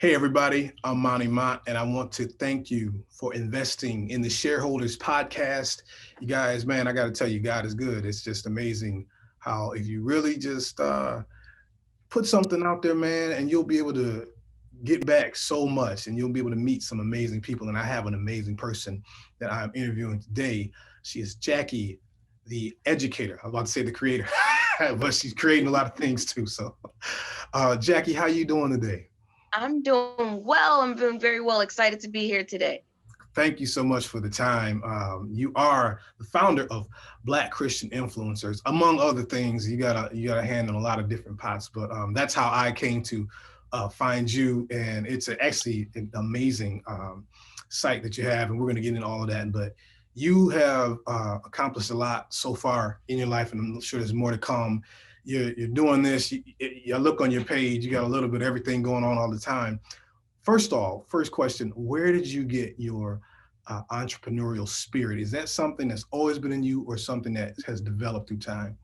Hey everybody, I'm Monty Mott, and I want to thank you for investing in the Shareholders podcast. You guys, man, I got to tell you, God is good. It's just amazing how if you really just put something out there, man, and you'll be able to get back so much, and you'll be able to meet some amazing people. And I have an amazing person that I'm interviewing today. She is Jackie, the educator. I was about to say the creator, but she's creating a lot of things too. So, Jackie, how you doing today? I'm doing well. I'm doing very well. Excited to be here today. Thank you so much for the time. You are the founder of Black Christian Influencers, among other things. You got a hand in a lot of different pots, but that's how I came to find you. And it's actually an amazing site that you have, and we're going to get into all of that. But you have accomplished a lot so far in your life, and I'm sure there's more to come. You're doing this. You look on your page. You got a little bit of everything going on all the time. First question, where did you get your entrepreneurial spirit? Is that something that's always been in you or something that has developed through time?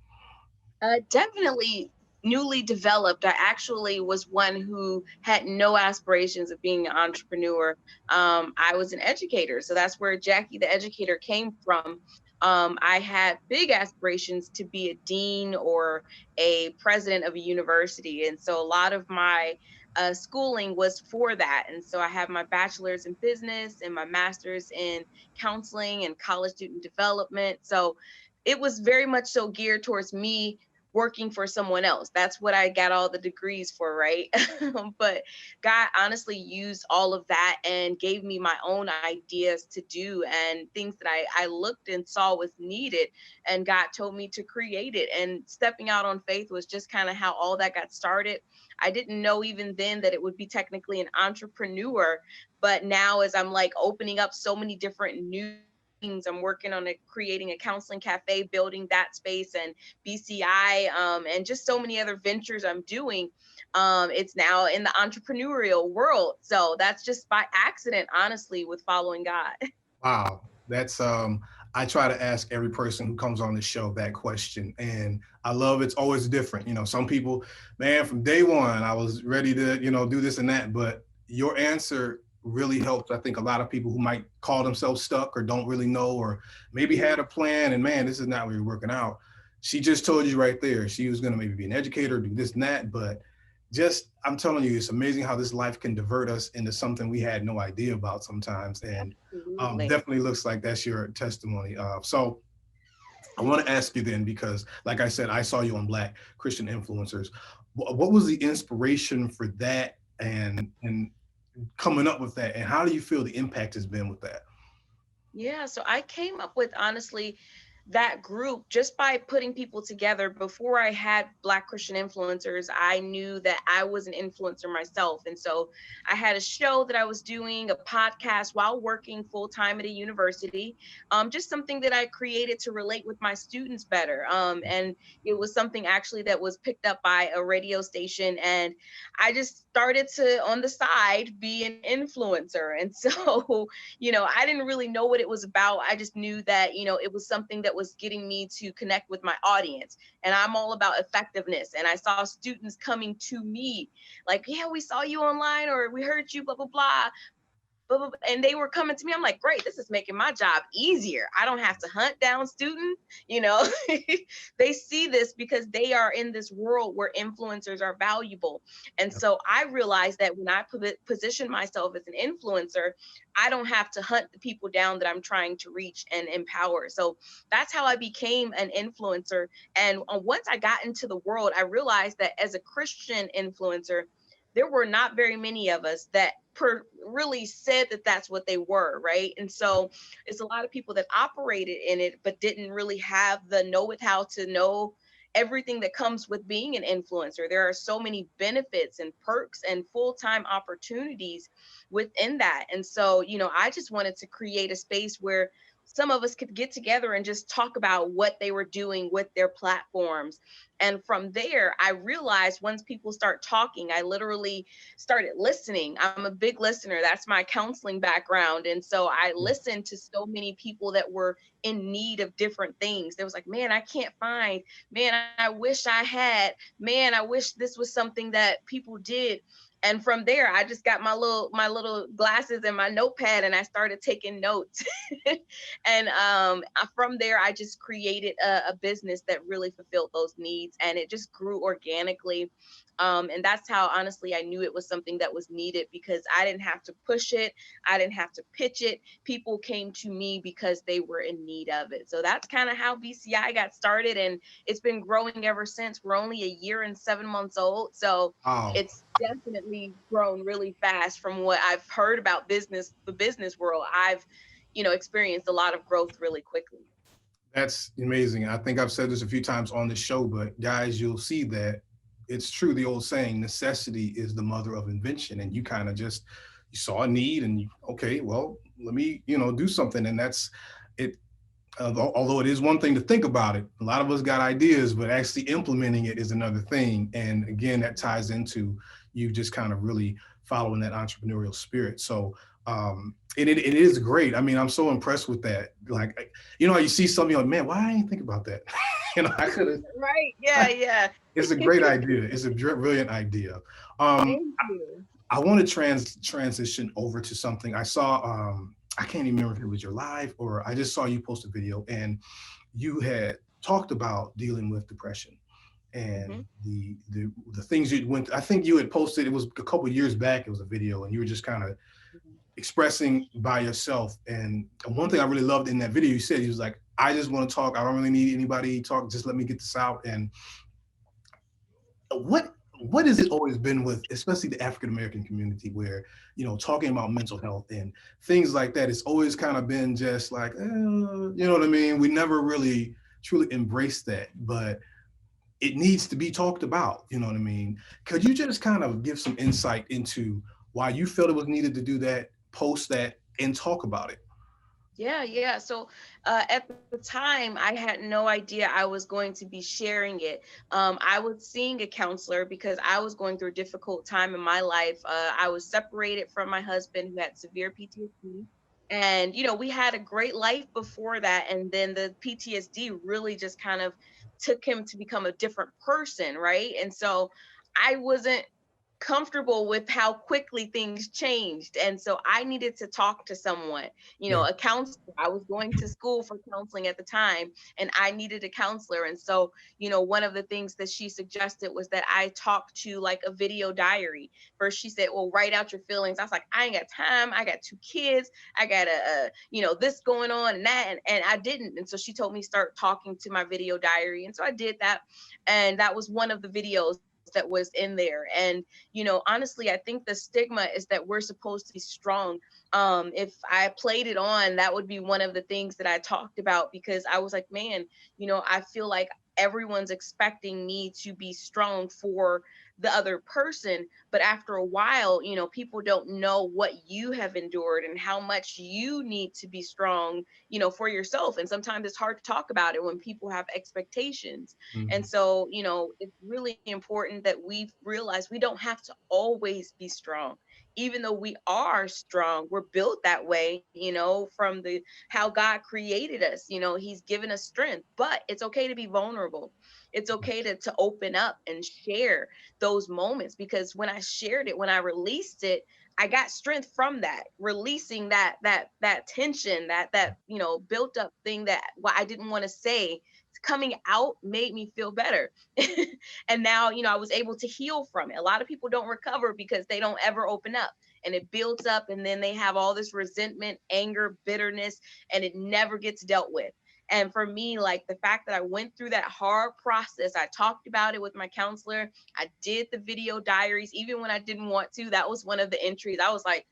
Definitely newly developed. I actually was one who had no aspirations of being an entrepreneur. I was an educator. So that's where Jackie the Educator came from. I had big aspirations to be a dean or a president of a university. And so a lot of my schooling was for that. And so I have my bachelor's in business and my master's in counseling and college student development. So it was very much so geared towards me working for someone else. That's what I got all the degrees for, right? But God honestly used all of that and gave me my own ideas to do and things that I looked and saw was needed. And God told me to create it. And stepping out on faith was just kind of how all that got started. I didn't know even then that it would be technically an entrepreneur. But now, as I'm like opening up so many different new things, I'm working on creating a counseling cafe, building that space, and BCI, and just so many other ventures I'm doing. It's now in the entrepreneurial world. So that's just by accident, honestly, with following God. Wow, that's I try to ask every person who comes on the show that question, and I love it's always different. Some people, man, from day one, I was ready to do this and that, but your answer really helped. I think a lot of people who might call themselves stuck or don't really know, or maybe had a plan, and man, this is not really working out. She just told you right there she was going to maybe be an educator, do this and that, but just I'm telling you, it's amazing how this life can divert us into something we had no idea about sometimes, and Absolutely. definitely looks like that's your testimony. So I want to ask you then, because like I said, I saw you on Black Christian Influencers. What was the inspiration for that, and coming up with that, and how do you feel the impact has been with that? Yeah, so I came up with honestly that group just by putting people together. Before I had Black Christian Influencers, I knew that I was an influencer myself. And so I had a show that I was doing, a podcast while working full time at a university, just something that I created to relate with my students better. And it was something actually that was picked up by a radio station. And I just started to, on the side, be an influencer. And so I didn't really know what it was about. I just knew that, it was something that was getting me to connect with my audience. And I'm all about effectiveness. And I saw students coming to me like, yeah, we saw you online or we heard you, blah, blah, blah. And they were coming to me. I'm like, great, this is making my job easier. I don't have to hunt down students. you know they see this because they are in this world where influencers are valuable. And so I realized that when I position myself as an influencer, I don't have to hunt the people down that I'm trying to reach and empower. So that's how I became an influencer. And once I got into the world, I realized that as a Christian influencer, there were not very many of us that really said that that's what they were, right? And so it's a lot of people that operated in it but didn't really have the know it how to know everything that comes with being an influencer. There are so many benefits and perks and full-time opportunities within that. And so, I just wanted to create a space where some of us could get together and just talk about what they were doing with their platforms. And from there, I realized once people start talking, I literally started listening. I'm a big listener. That's my counseling background. And so I listened to so many people that were in need of different things. There was like, man, I can't find, man, I wish I had, man, I wish this was something that people did. And from there, I just got my little glasses and my notepad, and I started taking notes. And from there, I just created a business that really fulfilled those needs, and it just grew organically. And that's how, honestly, I knew it was something that was needed, because I didn't have to push it, I didn't have to pitch it. People came to me because they were in need of it. So that's kind of how BCI got started, and it's been growing ever since. We're only a year and 7 months old, so Wow. it's definitely grown really fast. From what I've heard about business, the business world, I've, experienced a lot of growth really quickly. That's amazing. I think I've said this a few times on the show, but guys, you'll see that it's true. The old saying, necessity is the mother of invention. And you kind of just, you saw a need and you, okay, well, let me, do something. And that's it. Although it is one thing to think about it, a lot of us got ideas, but actually implementing it is another thing. And again, that ties into you just kind of really following that entrepreneurial spirit. So it is great. I mean, I'm so impressed with that. Like, you see something like, man, why I didn't think about that? I could have. Right. Yeah. Yeah. It's a great idea. It's a brilliant idea. Um, Thank you. I want to transition over to something I saw. I can't even remember if it was your live or I just saw you post a video and you had talked about dealing with depression Hmm. and the things you went. I think you had posted. It was a couple of years back. It was a video, and you were just kind of expressing by yourself. And one thing I really loved in that video, you said, he was like, I just want to talk. I don't really need anybody to talk. Just let me get this out. And what has it always been with, especially the African American community, where talking about mental health and things like that, it's always kind of been just like, you know what I mean? We never really truly embraced that, but it needs to be talked about. You know what I mean? Could you just kind of give some insight into why you felt it was needed to do that, post that, and talk about it? Yeah, yeah. So at the time, I had no idea I was going to be sharing it. I was seeing a counselor because I was going through a difficult time in my life. I was separated from my husband, who had severe PTSD. And, we had a great life before that. And then the PTSD really just kind of took him to become a different person. Right. And so I wasn't comfortable with how quickly things changed. And so I needed to talk to someone, Yeah. a counselor. I was going to school for counseling at the time, and I needed a counselor. And so, one of the things that she suggested was that I talk to like a video diary. First, she said, well, write out your feelings. I was like, I ain't got time. I got two kids. I got this going on and that. And I didn't. And so she told me start talking to my video diary. And so I did that. And that was one of the videos that was in there. And honestly, I think the stigma is that we're supposed to be strong. If I played it on, that would be one of the things that I talked about, because I was like, man, I feel like everyone's expecting me to be strong for the other person. But after a while, people don't know what you have endured and how much you need to be strong, for yourself. And sometimes it's hard to talk about it when people have expectations. And Mhm. so, it's really important that we realize we don't have to always be strong. Even though we are strong, we're built that way, from the how God created us. He's given us strength, but it's okay to be vulnerable. It's okay to open up and share those moments, because when I shared it, when I released it, I got strength from that, releasing that tension, that built up thing, that what I didn't want to say, coming out made me feel better. And now, I was able to heal from it. A lot of people don't recover because they don't ever open up, and it builds up, and then they have all this resentment, anger, bitterness, and it never gets dealt with. And for me, like, the fact that I went through that hard process, I talked about it with my counselor, I did the video diaries, even when I didn't want to. That was one of the entries. I was like,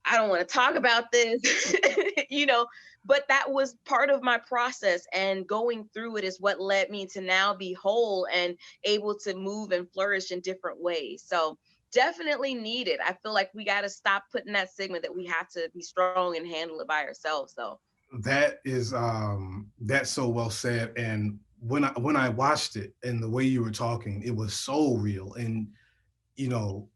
I don't want to talk about this, but that was part of my process. And going through it is what led me to now be whole and able to move and flourish in different ways. So definitely needed. I feel like we got to stop putting that stigma that we have to be strong and handle it by ourselves. So, That's so well said. And when I watched it and the way you were talking, it was so real. And you know,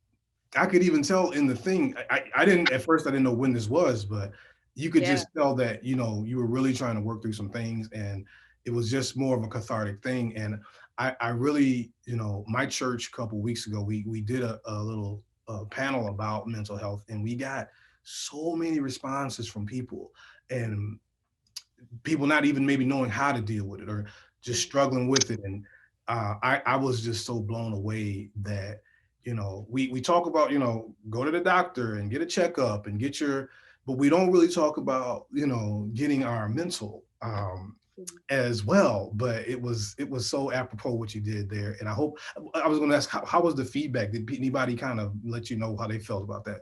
I could even tell in the thing. I didn't at first. I didn't know when this was, but you could yeah. just tell that you were really trying to work through some things, and it was just more of a cathartic thing. And I really, my church a couple weeks ago, we did a little a panel about mental health, and we got so many responses from people, and people not even maybe knowing how to deal with it or just struggling with it. And I was just so blown away that, we talk about, go to the doctor and get a checkup and get your, but we don't really talk about, getting our mental as well. But it was so apropos what you did there. And I was going to ask, how was the feedback? Did anybody kind of let you know how they felt about that?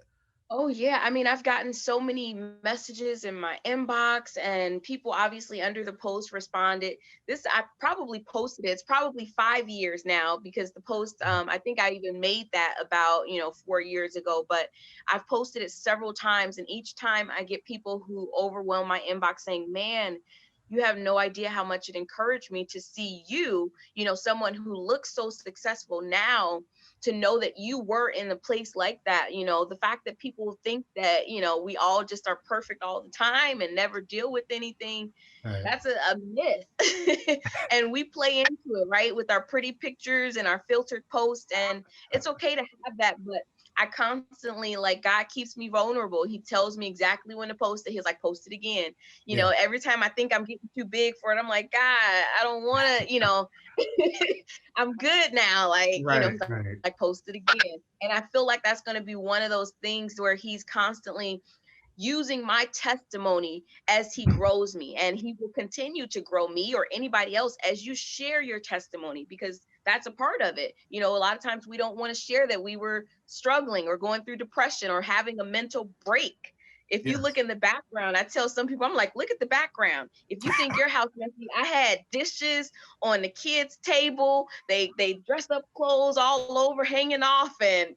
Oh yeah, I mean, I've gotten so many messages in my inbox, and people obviously under the post responded. This I probably posted it. It's probably 5 years now because the post, I think I even made that about 4 years ago. But I've posted it several times, and each time I get people who overwhelm my inbox saying, "Man, you have no idea how much it encouraged me to see you, someone who looks so successful now, to know that you were in a place like that." The fact that people think that, we all just are perfect all the time and never deal with anything, Right. that's a myth. And we play into it, right? With our pretty pictures and our filtered posts. And it's okay to have that, but I constantly, like, God keeps me vulnerable. He tells me exactly when to post it. He's like, post it again. Yeah. Every time I think I'm getting too big for it, I'm like, God, I don't want to, I'm good now. Like, Right. he's Right. like, post it again. And I feel like that's going to be one of those things where he's constantly using my testimony as he grows me, and he will continue to grow me or anybody else as you share your testimony, because that's a part of it. A lot of times we don't want to share that we were struggling or going through depression or having a mental break. If you look Yes. in the background, I tell some people, I'm like, look at the background. If you think your house messy, I had dishes on the kids' table. They dressed up clothes all over, hanging off, and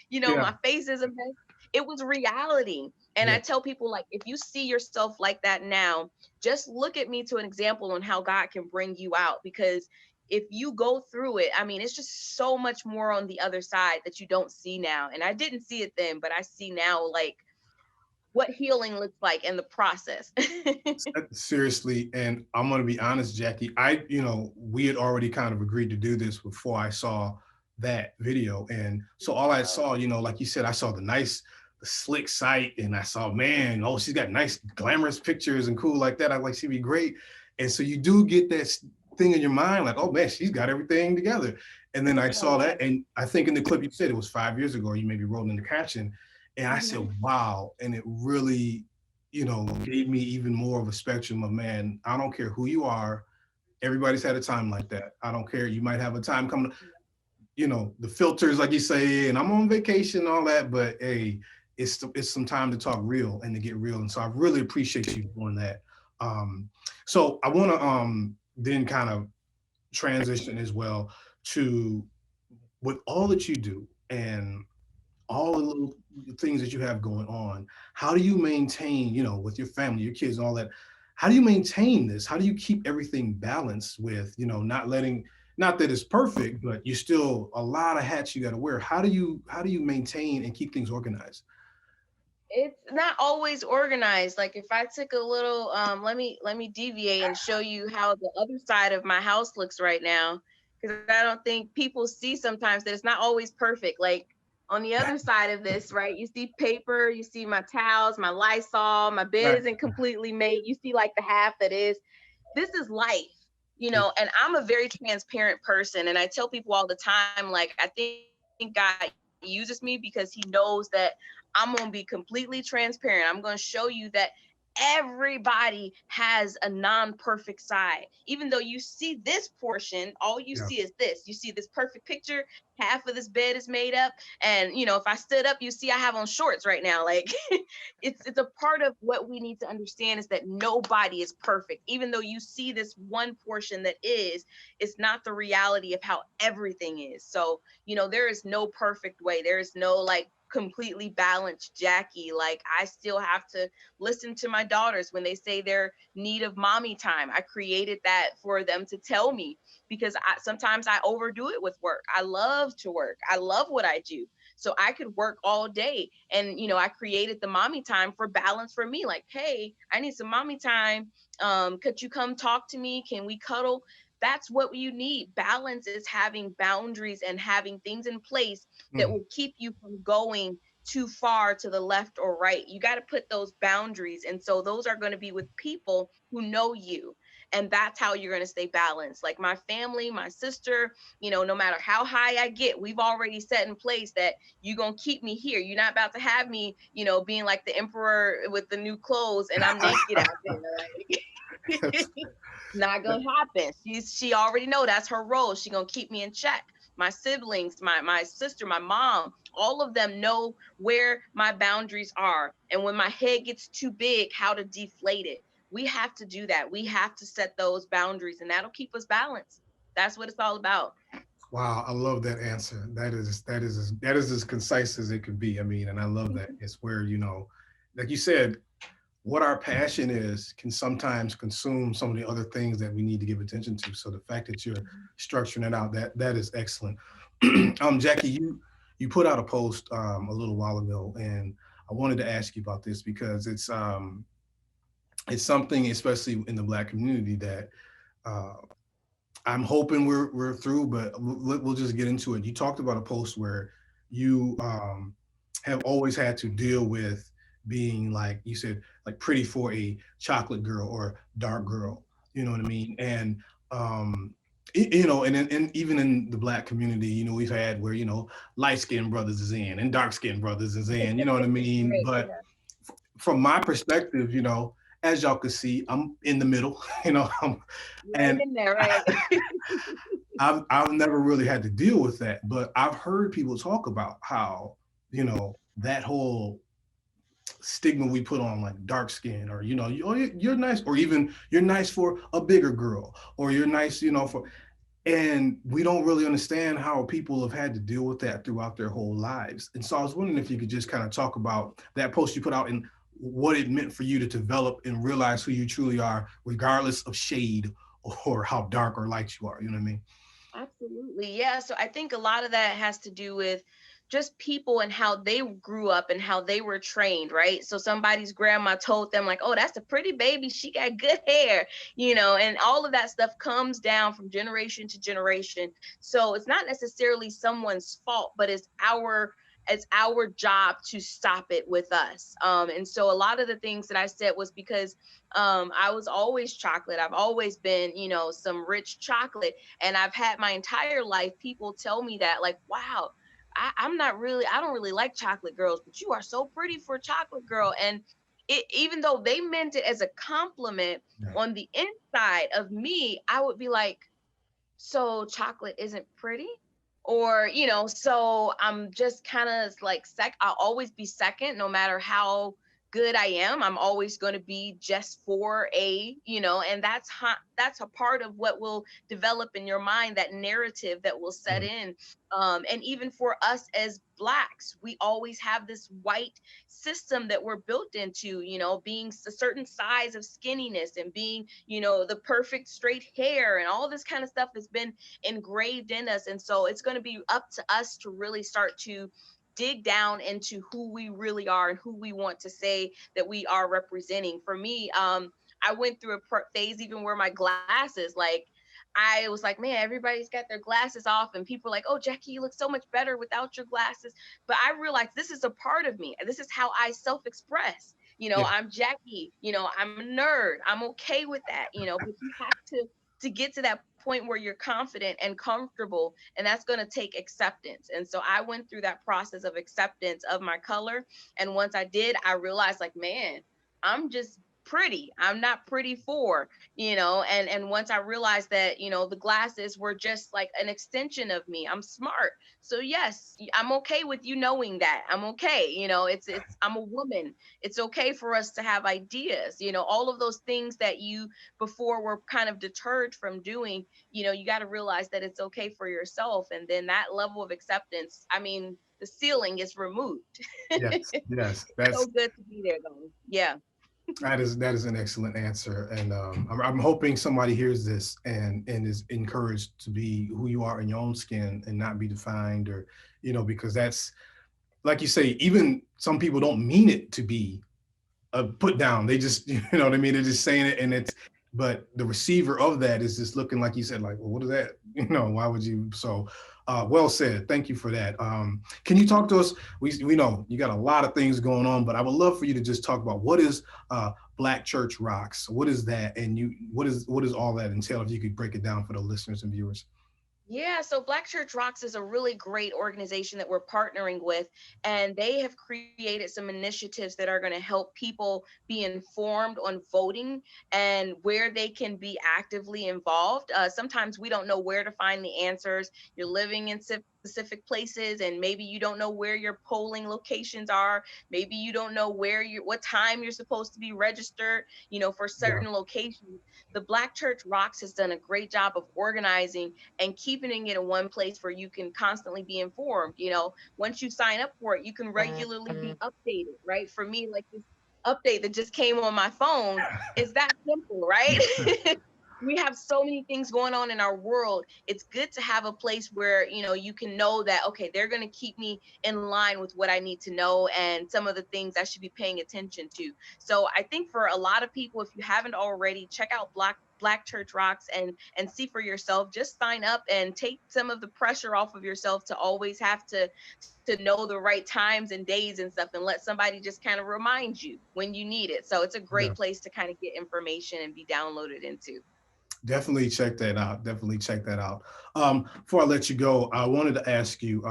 Yeah. my face is a mess. It was reality. And Yeah. I tell people, like, if you see yourself like that now, just look at me to an example on how God can bring you out. Because if you go through it, I mean, it's just so much more on the other side that you don't see now. And I didn't see it then, but I see now, like, what healing looks like in the process. Seriously, and I'm gonna be honest, Jackie. We had already kind of agreed to do this before I saw that video, and so all I Wow. saw, like you said, I saw the slick site, and I saw, man, oh, she's got nice, glamorous pictures and cool like that. I like she'd be great, and so you do get that thing in your mind, like, oh man, she's got everything together. And then I Oh, saw yeah. that, and I think in the clip you said it was 5 years ago, or you maybe wrote in the caption, and I said, Mhm. wow, and it really gave me even more of a spectrum of, man, I don't care who you are. Everybody's had a time like that. I don't care. You might have a time coming, the filters, like you say, and I'm on vacation and all that, but hey, it's some time to talk real and to get real. And so I really appreciate you doing that. So I want to then kind of transition as well to, with all that you do and all the little things that you have going on, how do you maintain, with your family, your kids and all that, how do you maintain this? How do you keep everything balanced with, not letting, not that it's perfect, but you still a lot of hats you got to wear. How do you maintain and keep things organized? It's not always organized. Like, if I took a little, let me deviate and show you how the other side of my house looks right now, because I don't think people see sometimes that it's not always perfect. Like, on the other side of this, right, you see paper, you see my towels, my Lysol, my bed Right. isn't completely made, you see like the half that is. This is life. Yeah. And I'm a very transparent person, and I tell people all the time, like, I think God uses me because he knows that I'm going to be completely transparent. I'm going to show you that everybody has a non-perfect side. Even though you see this portion, all you Yeah. see is this. You see this perfect picture, half of this bed is made up, and if I stood up, you see I have on shorts right now. Like, it's a part of what we need to understand, is that nobody is perfect. Even though you see this one portion that is, it's not the reality of how everything is. So, there is no perfect way. There is no, like, completely balanced Jackie. Like, I still have to listen to my daughters when they say their need of mommy time. I created that for them to tell me, because sometimes I overdo it with work. I love to work. I love what I do. So I could work all day. And, I created the mommy time for balance for me. Like, hey, I need some mommy time. Could you come talk to me? Can we cuddle? that's what you need. Balance is having boundaries and having things in place that will keep you from going too far to the left or right. You got to put those boundaries. And so those are going to be with people who know you. And that's how you're going to stay balanced. Like my family, my sister, no matter how high I get, we've already set in place that you're going to keep me here. You're not about to have me, being like the emperor with the new clothes and I'm naked out there. Like, not going to happen. She already know that's her role. She going to keep me in check. My siblings, my sister, my mom, all of them know where my boundaries are. And when my head gets too big, how to deflate it. We have to do that. We have to set those boundaries, and that'll keep us balanced. That's what it's all about. Wow, I love that answer. That is as concise as it could be. I mean, and I love that. It's where, like you said, what our passion is can sometimes consume some of the other things that we need to give attention to. So the fact that you're structuring it out, that is excellent. Jackie, you put out a post a little while ago, and I wanted to ask you about this because it's something, especially in the Black community, that uh, I'm hoping we're through, but we'll just get into it. You talked about a post where you have always had to deal with being, like you said, like pretty for a chocolate girl or dark girl. You know what I mean? And and even in the Black community, we've had where light skinned brothers is in and dark skinned brothers is in. You know what I mean? Right. But from my perspective, as y'all can see, I'm in the middle. Right And in there, right? I've never really had to deal with that, but I've heard people talk about how that whole stigma we put on like dark skin, or you're nice, or even you're nice for a bigger girl, or you're nice for, and we don't really understand how people have had to deal with that throughout their whole lives. And so I was wondering if you could just kind of talk about that post you put out and what it meant for you to develop and realize who you truly are, regardless of shade or how dark or light you are. You know what I mean? Absolutely. Yeah. So I think a lot of that has to do with just people and how they grew up and how they were trained, right? So somebody's grandma told them, like, oh, that's a pretty baby. She got good hair, and all of that stuff comes down from generation to generation. So it's not necessarily someone's fault, but it's our job to stop it with us. And so a lot of the things that I said was because I was always chocolate. I've always been, some rich chocolate. And I've had my entire life people tell me that, like, wow, I don't really like chocolate girls, but you are so pretty for a chocolate girl. And even though they meant it as a compliment, Yeah. on the inside of me, I would be like, so chocolate isn't pretty? Or, so I'm just kind of like I'll always be second no matter how good I am. I'm always going to be just for and that's a part of what will develop in your mind, that narrative that will set Mm. in. And even for us as Blacks, we always have this white system that we're built into, being a certain size of skinniness and being, the perfect straight hair and all this kind of stuff has been engraved in us. And so it's going to be up to us to really start to dig down into who we really are and who we want to say that we are representing. For me, I went through a phase even where my glasses, like, I was like, man, everybody's got their glasses off, and people are like, oh, Jackie, you look so much better without your glasses. But I realized this is a part of me. This is how I self-express. Yeah. I'm Jackie. I'm a nerd. I'm okay with that. But you have to get to that point where you're confident and comfortable, and that's going to take acceptance. And so I went through that process of acceptance of my color, and once I did, I realized, like, man, I'm just pretty. I'm not pretty for, and once I realized that, the glasses were just like an extension of me. I'm smart. So yes, I'm okay with you knowing that. I'm okay. I'm a woman. It's okay for us to have ideas, all of those things that you before were kind of deterred from doing. You got to realize that it's okay for yourself. And then that level of acceptance, I mean, the ceiling is removed. Yes. Yes. So good to be there though. Yeah. That is an excellent answer, and I'm hoping somebody hears this and is encouraged to be who you are in your own skin and not be defined, or because that's, like you say, even some people don't mean it to be a put down. They just, you know what I mean. They're just saying it, and but the receiver of that is just looking, like you said, like, well, what is that? Why would you? So well said. Thank you for that. Can you talk to us? We know you got a lot of things going on, but I would love for you to just talk about what is Black Church Rocks? What is that? And what is all that entail? If you could break it down for the listeners and viewers. Yeah, so Black Church Rocks is a really great organization that we're partnering with, and they have created some initiatives that are going to help people be informed on voting and where they can be actively involved. Sometimes we don't know where to find the answers. You're living in specific places, and maybe you don't know where your polling locations are. Maybe you don't know what time you're supposed to be registered, for Yeah. certain locations. The Black Church Rocks has done a great job of organizing and keeping it in one place where you can constantly be informed. Once you sign up for it, you can regularly be updated, right? For me, like this update that just came on my phone is that simple, right? We have so many things going on in our world. It's good to have a place where, you can know that, okay, they're going to keep me in line with what I need to know and some of the things I should be paying attention to. So I think for a lot of people, if you haven't already, check out Black Church Rocks and see for yourself. Just sign up and take some of the pressure off of yourself to always have to know the right times and days and stuff, and let somebody just kind of remind you when you need it. So it's a Yeah. great place to kind of get information and be downloaded into. Definitely check that out. Definitely check that out. Before I let you go, I wanted to ask you,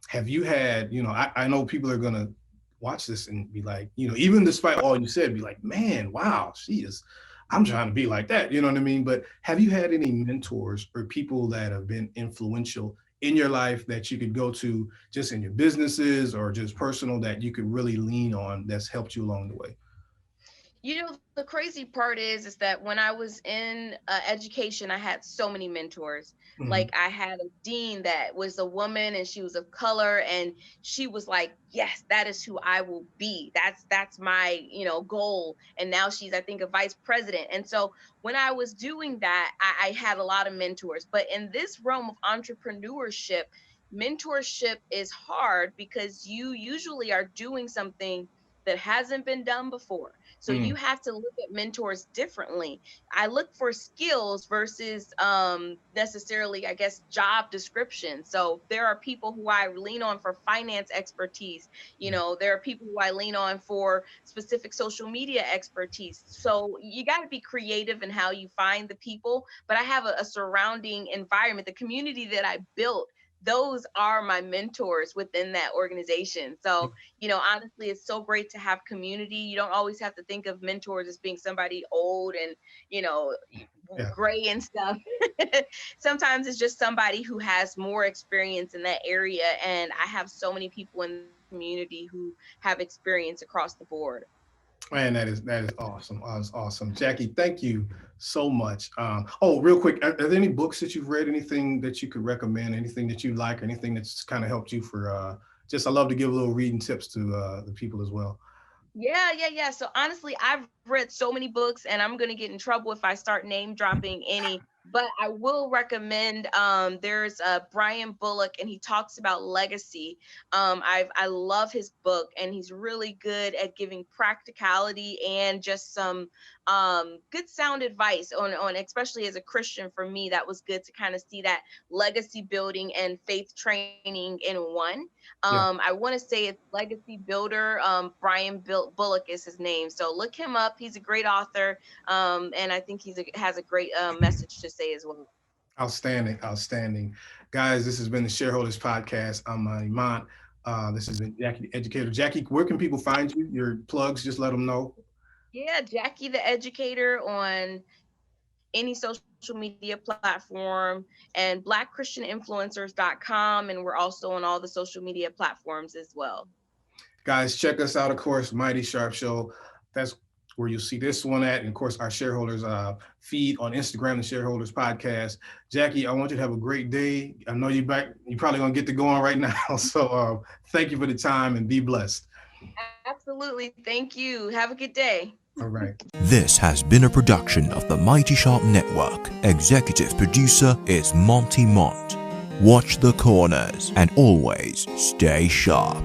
have you had, I know people are going to watch this and be like, even despite all you said, be like, man, wow, I'm trying to be like that. You know what I mean? But have you had any mentors or people that have been influential in your life that you could go to just in your businesses or just personal that you could really lean on that's helped you along the way? The crazy part is that when I was in education, I had so many mentors. Mhm. Like I had a dean that was a woman and she was of color, and she was like, yes, that is who I will be. That's my, goal. And now she's, I think, a vice president. And so when I was doing that, I had a lot of mentors. But in this realm of entrepreneurship, mentorship is hard because you usually are doing something that hasn't been done before. So you Mm. have to look at mentors differently. I look for skills versus necessarily, I guess, job description. So there are people who I lean on for finance expertise. There are people who I lean on for specific social media expertise. So you got to be creative in how you find the people. But I have a surrounding environment, the community that I built. Those are my mentors within that organization. So honestly, it's so great to have community. You don't always have to think of mentors as being somebody old and, you know, Yeah. gray and stuff. Sometimes it's just somebody who has more experience in that area. And I have so many people in the community who have experience across the board. Man, that is awesome. That's awesome. Jackie, thank you so much. Real quick, are there any books that you've read, anything that you could recommend, anything that you like, or anything that's kind of helped you for I love to give a little reading tips to the people as well. Yeah. So honestly, I've read so many books, and I'm gonna get in trouble if I start name dropping any. But I will recommend. There's Brian Bullock, and he talks about legacy. I love his book, and he's really good at giving practicality and just some good sound advice on especially as a Christian. For me, that was good to kind of see that legacy building and faith training in one. Yeah. I want to say it's Legacy Builder. Brian Bullock is his name. So look him up. He's a great author. And I think has a great message to say as well. Outstanding, outstanding. Guys, this has been the Shareholders Podcast. I'm Iman. This has been Jackie the Educator. Jackie, where can people find you? Your plugs, just let them know. Yeah, Jackie the Educator on any social media platform, and blackchristianinfluencers.com. And we're also on all the social media platforms as well. Guys, check us out, of course, Mighty Sharp Show. That's where you'll see this one at. And of course, our shareholders feed on Instagram, the Shareholders Podcast. Jackie, I want you to have a great day. I know you're back. You're probably going to get to going right now. So thank you for the time and be blessed. Absolutely. Thank you. Have a good day. All right. This has been a production of the Mighty Sharp Network. Executive producer is Monty Mont. Watch the corners and always stay sharp.